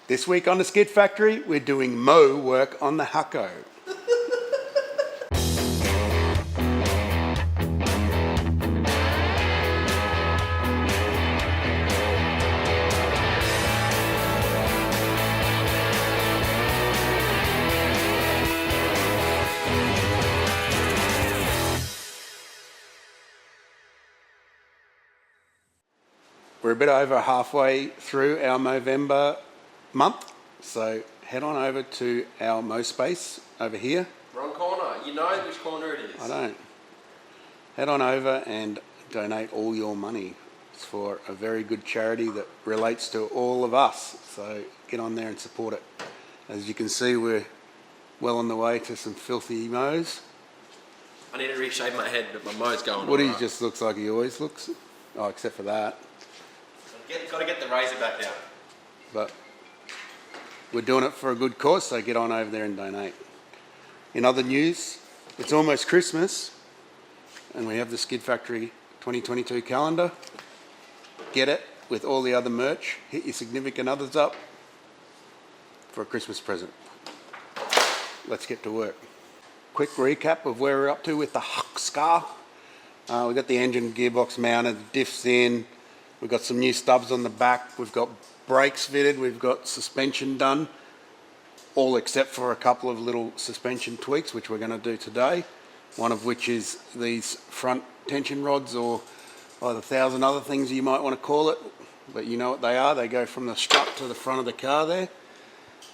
This week on the Skid Factory, we're doing mow work on the Hako. We're a bit over halfway through our Movember month, so head on over to our mow space over here. Wrong corner. You know which corner it is. I don't. Head on over and donate all your money. It's for a very good charity that relates to all of us, so get on there and support it. As you can see, we're well on the way to some filthy mows. I need to reshape my head, but my mow's going Woody right. just looks like he always looks. Oh, except for that. Got to get the razor back down. But we're doing it for a good cause, so get on over there and donate. In other news, it's almost Christmas, and we have the Skid Factory 2022 calendar. Get it with all the other merch. Hit your significant others up for a Christmas present. Let's get to work. Quick recap of where we're up to with the Hulkosuka. We've got the engine gearbox mounted, diffs in. We've got some new stubs on the back. We've got brakes fitted. We've got suspension done. All except for a couple of little suspension tweaks, which we're going to do today. One of which is these front tension rods, or the 1,000 other things you might want to call it. But you know what they are. They go from the strut to the front of the car there.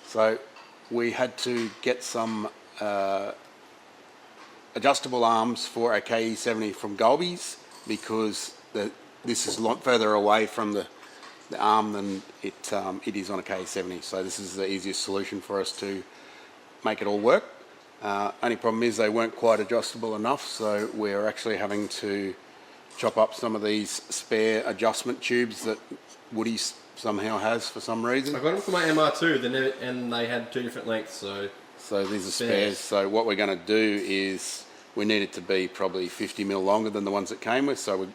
So we had to get some adjustable arms for a KE70 from Golby's, because this is a lot further away from the arm than it is on a KE70. So this is the easiest solution for us to make it all work. Only problem is they weren't quite adjustable enough, so we're actually having to chop up some of these spare adjustment tubes that Woody somehow has for some reason. I got them for my MR2, and they had 2 different lengths, so these are spares. So what we're going to do is we need it to be probably 50 mil longer than the ones it came with. So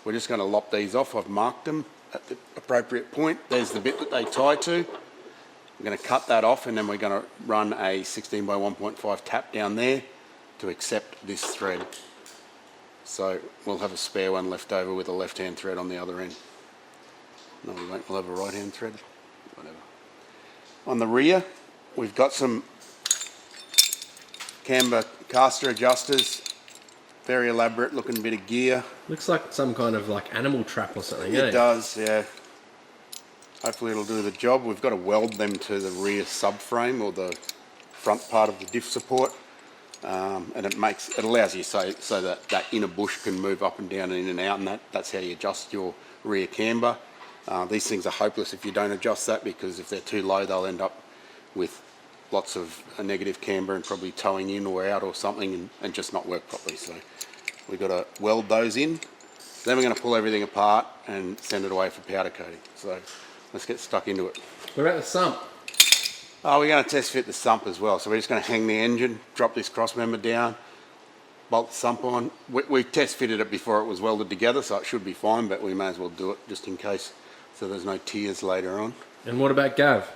we're just going to lop these off. I've marked them at the appropriate point. There's the bit that they tie to. I'm going to cut that off, and then we're going to run a 16 by 1.5 tap down there to accept this thread. So we'll have a spare one left over with a left-hand thread on the other end. No, we won't. We'll have a right-hand thread. Whatever. On the rear, we've got some camber caster adjusters. Very elaborate looking bit of gear. looks like some kind of like animal trap or something. It does, yeah. Hopefully it'll do the job. We've got to weld them to the rear subframe, or the front part of the diff support, and it allows you so that inner bush can move up and down and in and out, and that's how you adjust your rear camber. These things are hopeless if you don't adjust that, because if they're too low, they'll end up with lots of a negative camber and probably towing in or out or something, and just not work properly. So we've got to weld those in. Then we're going to pull everything apart and send it away for powder coating. So let's get stuck into it. What about the sump? Oh, we're going to test fit the sump as well. So we're just going to hang the engine, drop this crossmember down, bolt the sump on. We test fitted it before it was welded together, so it should be fine, but we may as well do it just in case, so there's no tears later on. And what about Gav?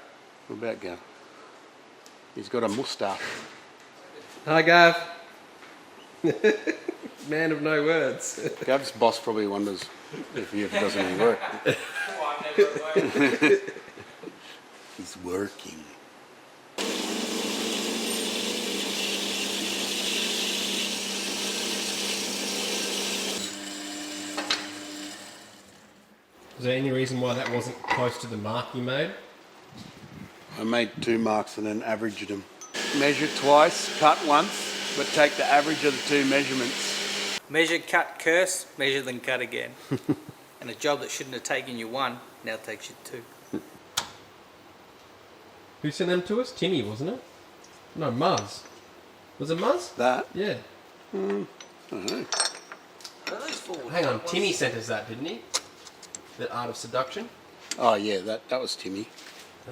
What about Gav? He's got a moustache. Hi, Gav. Man of no words. Gav's boss probably wonders if he ever does any work. He's working. Is there any reason why that wasn't close to the mark you made? I made 2 marks and then averaged them. Measure twice, cut once, but take the average of the 2 measurements. Measure, cut, curse, measure, then cut again. And a job that shouldn't have taken you 1 now takes you 2. Who sent them to us? Timmy, wasn't it? No, Muzz. Was it Muzz? That? Yeah. I don't know. Hang on, Timmy sent us that, didn't he? The Art of Seduction? Oh yeah, that was Timmy.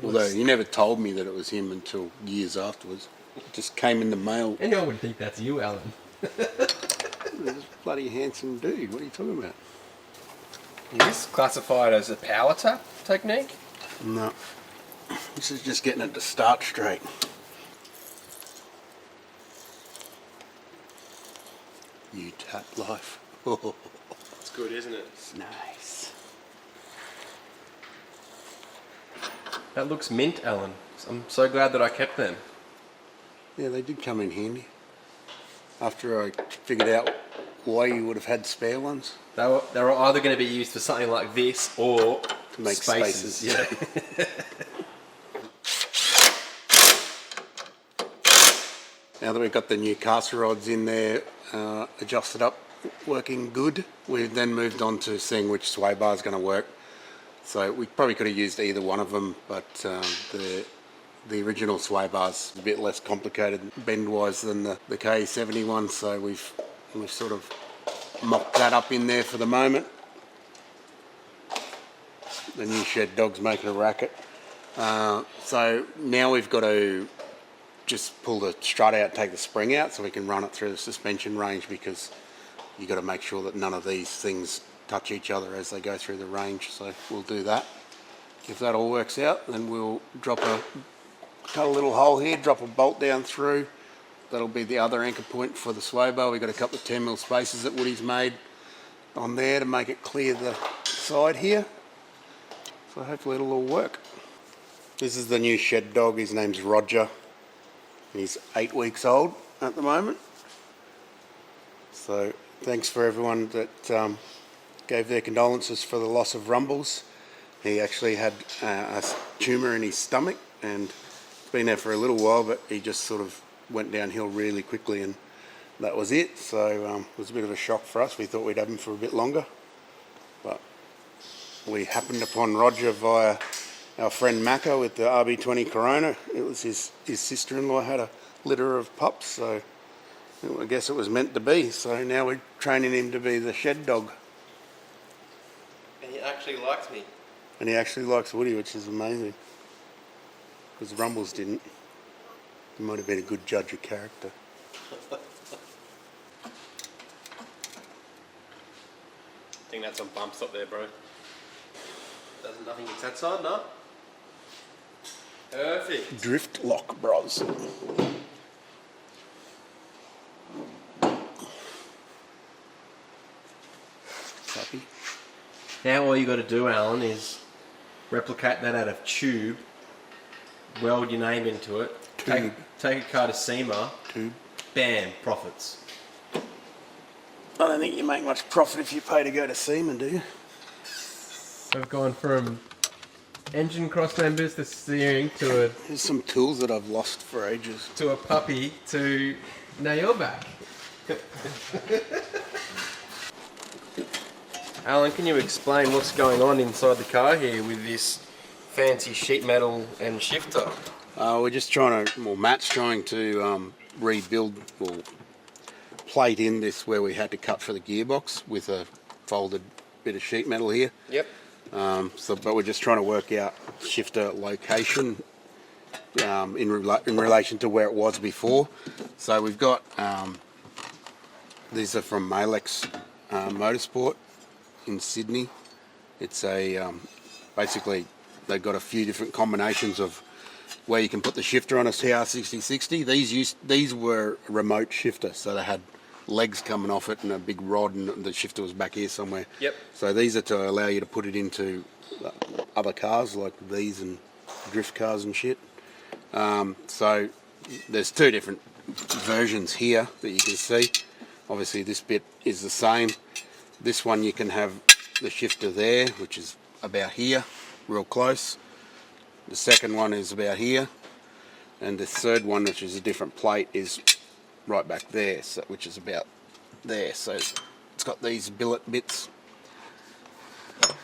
Although he never told me that it was him until years afterwards. It just came in the mail. Anyone would think that's you, Alan. This bloody handsome dude. What are you talking about? Is this classified as a power tap technique? No. This is just getting it to start straight. You tap life. It's good, isn't it? It's nice. That looks mint, Alan. I'm so glad that I kept them. Yeah, they did come in handy. After I figured out why you would have had spare ones. They were either going to be used for something like this or To make spaces. Yeah. Now that we've got the new caster rods in there, adjusted up, working good, we've then moved on to seeing which sway bar is going to work. So we probably could have used either one of them, but the original sway bar's a bit less complicated bend-wise than the K70 one, so we've sort of mocked that up in there for the moment. The new shed dog's making a racket. So now we've got to just pull the strut out, take the spring out so we can run it through the suspension range, because you've got to make sure that none of these things touch each other as they go through the range. So we'll do that. If that all works out, then we'll cut a little hole here, drop a bolt down through. That'll be the other anchor point for the sway bar. We've got a couple of 10mm spaces that Woody's made on there to make it clear the side here. So hopefully it'll all work. This is the new shed dog. His name's Roger. He's 8 weeks old at the moment. So thanks for everyone that gave their condolences for the loss of Rumbles. He actually had a tumour in his stomach, and it's been there for a little while, but he just sort of went downhill really quickly, and that was it. So it was a bit of a shock for us. We thought we'd have him for a bit longer, but we happened upon Roger via our friend Macca with the RB20 Corona. It was his sister-in-law had a litter of pups, so I guess it was meant to be. So now we're training him to be the shed dog. And he actually likes me. And he actually likes Woody, which is amazing. Because Rumbles didn't. He might have been a good judge of character. I think that's some bumps up there, bro. Nothing gets that side, no? Perfect. Drift lock, bros. Happy? Now all you got to do, Alan, is replicate that out of tube, weld your name into it, Tube. take a car to SEMA, Tube. bam, profits. I don't think you make much profit if you pay to go to SEMA, do you? I've gone from engine cross members to steering to There's some tools that I've lost for ages. a puppy to now you're back. Alan, can you explain what's going on inside the car here with this fancy sheet metal and shifter? We're just trying to, well, Matt's trying to rebuild or plate in this where we had to cut for the gearbox with a folded bit of sheet metal here. Yep. But we're just trying to work out shifter location in relation to where it was before. So we've got, these are from Malex Motorsport in Sydney. It's a, basically they've got a few different combinations of where you can put the shifter on a Tr6060. These were a remote shifter, so they had legs coming off it and a big rod, and the shifter was back here somewhere. Yep. So these are to allow you to put it into other cars like these and drift cars and shit. So there's two different versions here that you can see. Obviously this bit is the same. This one you can have the shifter there, which is about here, real close. The second one is about here, and the third one, which is a different plate, is right back there, so, which is about there. So it's got these billet bits.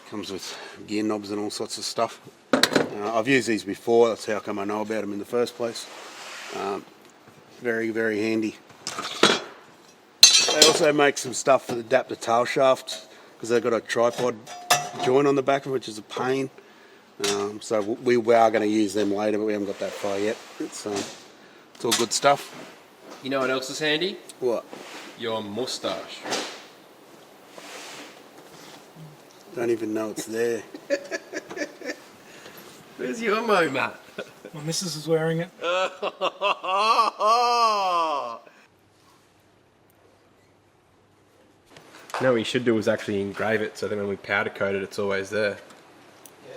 Comes with gear knobs and all sorts of stuff. I've used these before, that's how come I know about them in the first place. Very, very handy. They also make some stuff for the adapter tail shafts, because they've got a tripod joint on the back of it, which is a pain. So we are going to use them later, but we haven't got that far yet. It's all good stuff. You know what else is handy? What? Your moustache. Don't even know it's there. Where's your mo, Matt? My missus is wearing it. No, what you should do is actually engrave it so then when we powder coat it, it's always there. Yeah,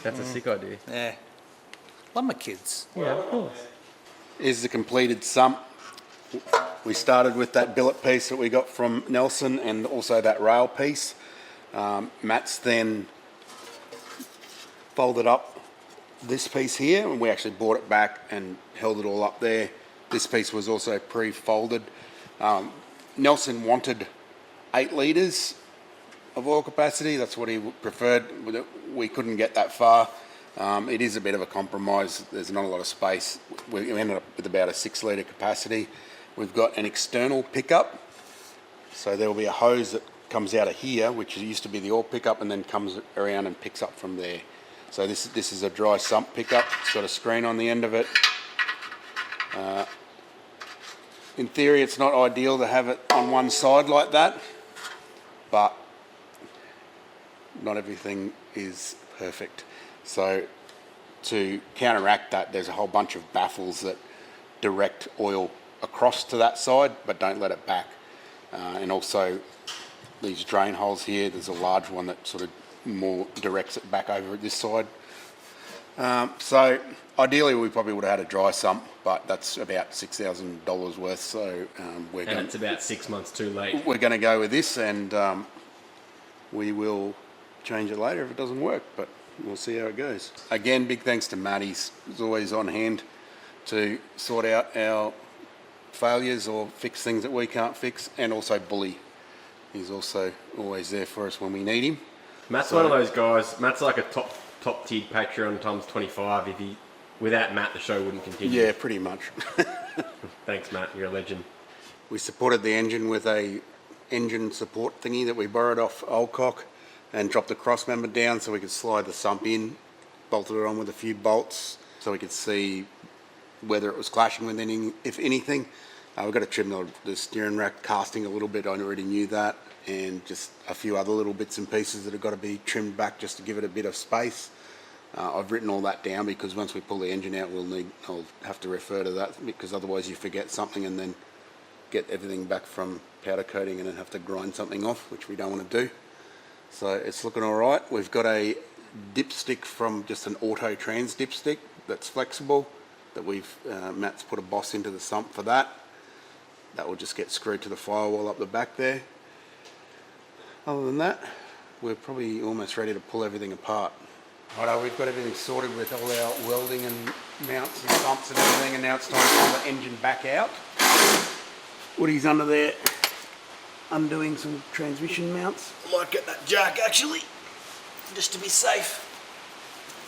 That's a sick idea. yeah. Love my kids. Yeah, of course. Is the completed sump. We started with that billet piece that we got from Nelson and also that rail piece. Matt's then folded up this piece here, and we actually brought it back and held it all up there. This piece was also pre-folded. Nelson wanted 8 litres of oil capacity. That's what he preferred. We couldn't get that far. It is a bit of a compromise. There's not a lot of space. We ended up with about a 6 litre capacity. We've got an external pickup. So there will be a hose that comes out of here, which used to be the oil pickup, and then comes around and picks up from there. So this is a dry sump pickup. It's got a screen on the end of it. In theory, it's not ideal to have it on one side like that, but not everything is perfect. So to counteract that, there's a whole bunch of baffles that direct oil across to that side, but don't let it back. And also these drain holes here, there's a large one that sort of more directs it back over this side. So ideally we probably would have had a dry sump, but that's about $6,000 worth. So It's about 6 months too late. we're going to go with this, and we will change it later if it doesn't work, but we'll see how it goes. Again, big thanks to Matt. He's always on hand to sort out our failures or fix things that we can't fix, and also Bully. He's also always there for us when we need him. Matt's one of those guys. Matt's like a top tiered Patreon times 25. Without Matt, the show wouldn't continue. Yeah, pretty much. Thanks, Matt. You're a legend. We supported the engine with a engine support thingy that we borrowed off Hulkosuka, and dropped the crossmember down so we could slide the sump in, bolted it on with a few bolts so we could see whether it was clashing with if anything. We've got to trim the steering rack casting a little bit. I already knew that, and just a few other little bits and pieces that have got to be trimmed back just to give it a bit of space. I've written all that down because once we pull the engine out, I'll have to refer to that, because otherwise you forget something and then get everything back from powder coating and then have to grind something off, which we don't want to do. So it's looking all right. We've got a dipstick from just an auto trans dipstick that's flexible that Matt's put a boss into the sump for that. That will just get screwed to the firewall up the back there. Other than that, we're probably almost ready to pull everything apart. Righto, we've got everything sorted with all our welding and mounts and sumps and everything, and now it's time to pull the engine back out. Woody's under there undoing some transmission mounts. I might get that jack actually, just to be safe.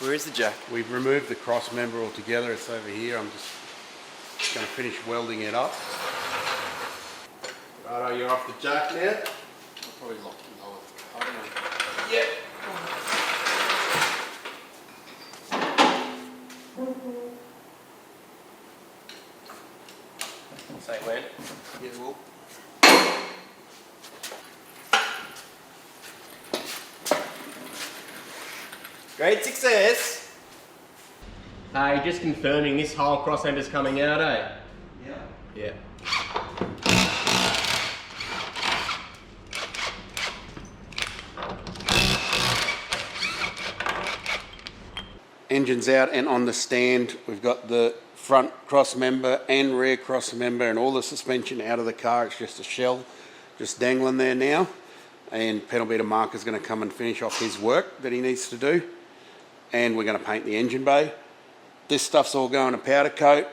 Where is the jack? We've removed the cross member altogether. It's over here. I'm just going to finish welding it up. Righto, you're off the jack now. I'll probably lock it lower. I don't know. Yeah. Say when? Yeah, well. Great success. Hey, just confirming this whole crossmember's coming out, eh? Yeah. Yeah. Engine's out and on the stand. We've got the front cross member and rear cross member and all the suspension out of the car. It's just a shell just dangling there now. And pedal beater Mark is going to come and finish off his work that he needs to do. And we're going to paint the engine bay. This stuff's all going to powder coat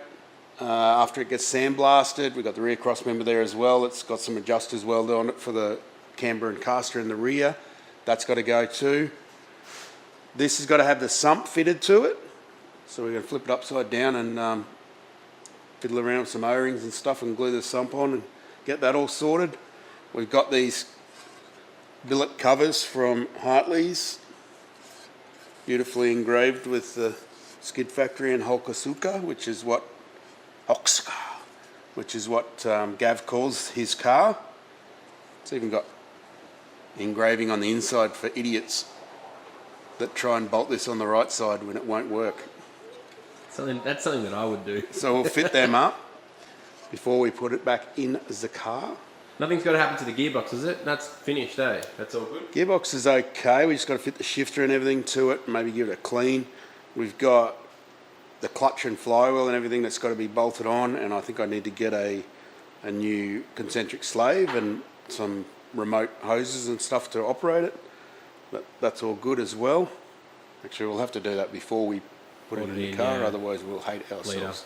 after it gets sandblasted. We've got the rear cross member there as well. It's got some adjusters welded on it for the camber and caster in the rear. That's got to go too. This has got to have the sump fitted to it. So we're going to flip it upside down and fiddle around with some O-rings and stuff and glue the sump on and get that all sorted. We've got these billet covers from Hartley's, beautifully engraved with the Skid Factory and Hulkosuka, which is what Gav calls his car. It's even got engraving on the inside for idiots. that try and bolt this on the right side when it won't work. That's something that I would do. So we'll fit them up before we put it back in the car. Nothing's got to happen to the gearbox, is it? That's finished, eh? That's all good. Gearbox is okay. We just got to fit the shifter and everything to it, maybe give it a clean. We've got the clutch and flywheel and everything that's got to be bolted on, and I think I need to get a new concentric slave and some remote hoses and stuff to operate it. But that's all good as well. Actually, we'll have to do that before we put it in the car, yeah. Otherwise we'll hate ourselves.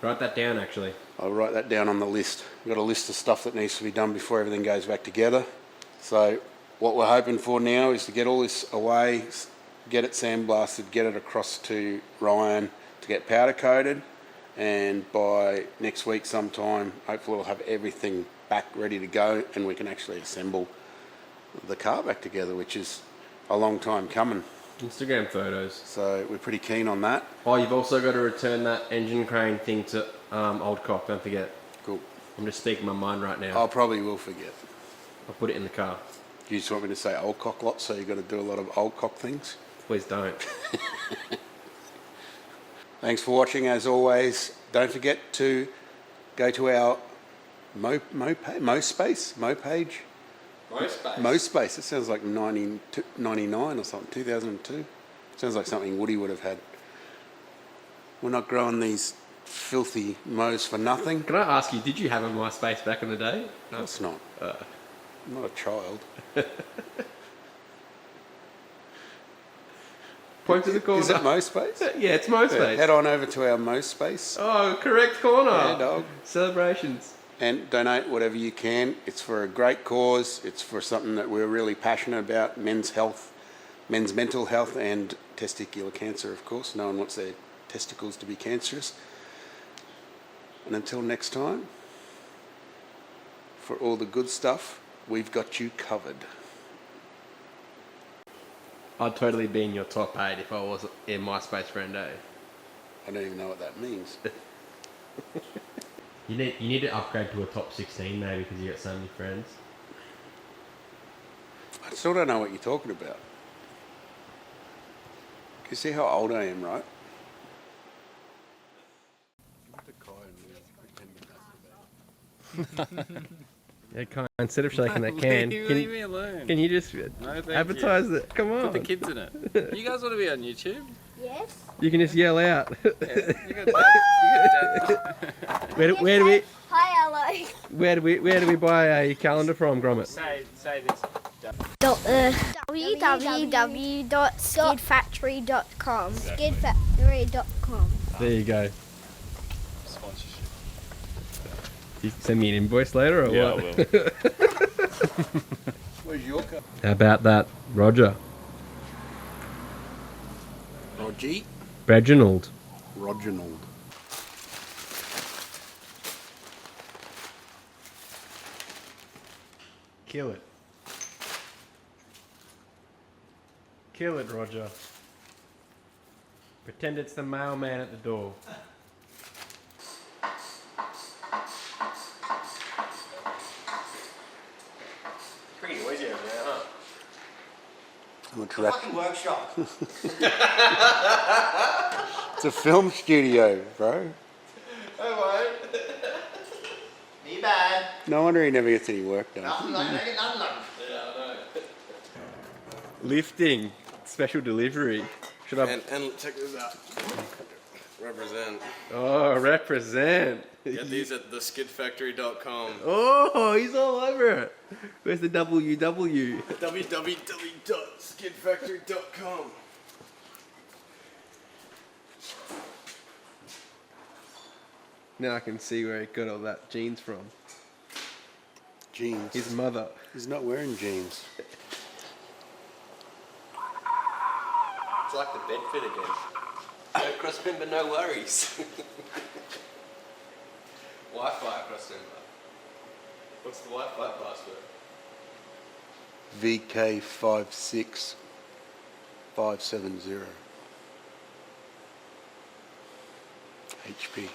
Write that down, actually. I'll write that down on the list. We've got a list of stuff that needs to be done before everything goes back together. So what we're hoping for now is to get all this away, get it sandblasted, get it across to Ryan to get powder coated, and by next week sometime, hopefully we'll have everything back ready to go and we can actually assemble the car back together, which is a long time coming. Instagram photos. So we're pretty keen on that. Oh, you've also got to return that engine crane thing to Old Cock, don't forget. Cool. I'm just speaking my mind right now. I probably will forget. I'll put it in the car. You just want me to say old cock lot, so you've got to do a lot of old cock things? Please don't. Thanks for watching as always. Don't forget to go to our MoSpace. It sounds like 99 or something, 2002. Sounds like something Woody would have had. We're not growing these filthy mows for nothing. Can I ask you, did you have a MySpace back in the day? No, it's not. I'm not a child. Point to the corner. Is it MoSpace? Yeah, it's MySpace. Yeah, head on over to our MoSpace. Oh, correct corner. Yeah, dog. Celebrations. And donate whatever you can. It's for a great cause. It's for something that we're really passionate about, men's health, men's mental health, and testicular cancer, of course. No one wants their testicles to be cancerous. And until next time, for all the good stuff, we've got you covered. I'd totally be in your top 8 if I was in MySpace friend, eh? I don't even know what that means. You need to upgrade to a top 16 maybe because you got so many friends. I still don't know what you're talking about. You see how old I am, right? Yeah, Kai, instead of shaking that can, Leave me alone. can you just thank advertise it? Come on. Put the kids in it. You guys want to be on YouTube? Yes. You can just yell out. You got dad. Where do we Hi, hello. where do we buy a calendar from, Gromit? Say this. www.skidfactory.com. Skidfactory.com. There you go. Sponsorship. You can send me an invoice later or Yeah, what? I will. Where's your car? How about that, Roger? Rogie? Reginald. Roginald. Kill it. Kill it, Roger. Pretend it's the mailman at the door. Pretty noisy over there, huh? How much rap? Fucking workshop. It's a film studio, bro. Me bad. No wonder he never gets any work done. Nothing like that. Nothing like Lifting. Special delivery. Should I... And check this out. Represent. Oh, represent. Get these at theskidfactory.com. Oh, he's all over it. Where's the WW? www.skidfactory.com. Now I can see where he got all that jeans from. Jeans. His mother. He's not wearing jeans. It's like the Bedford again. No crossmember, no worries. Wi-Fi crossmember. What's the Wi-Fi password? VK56 570. HP.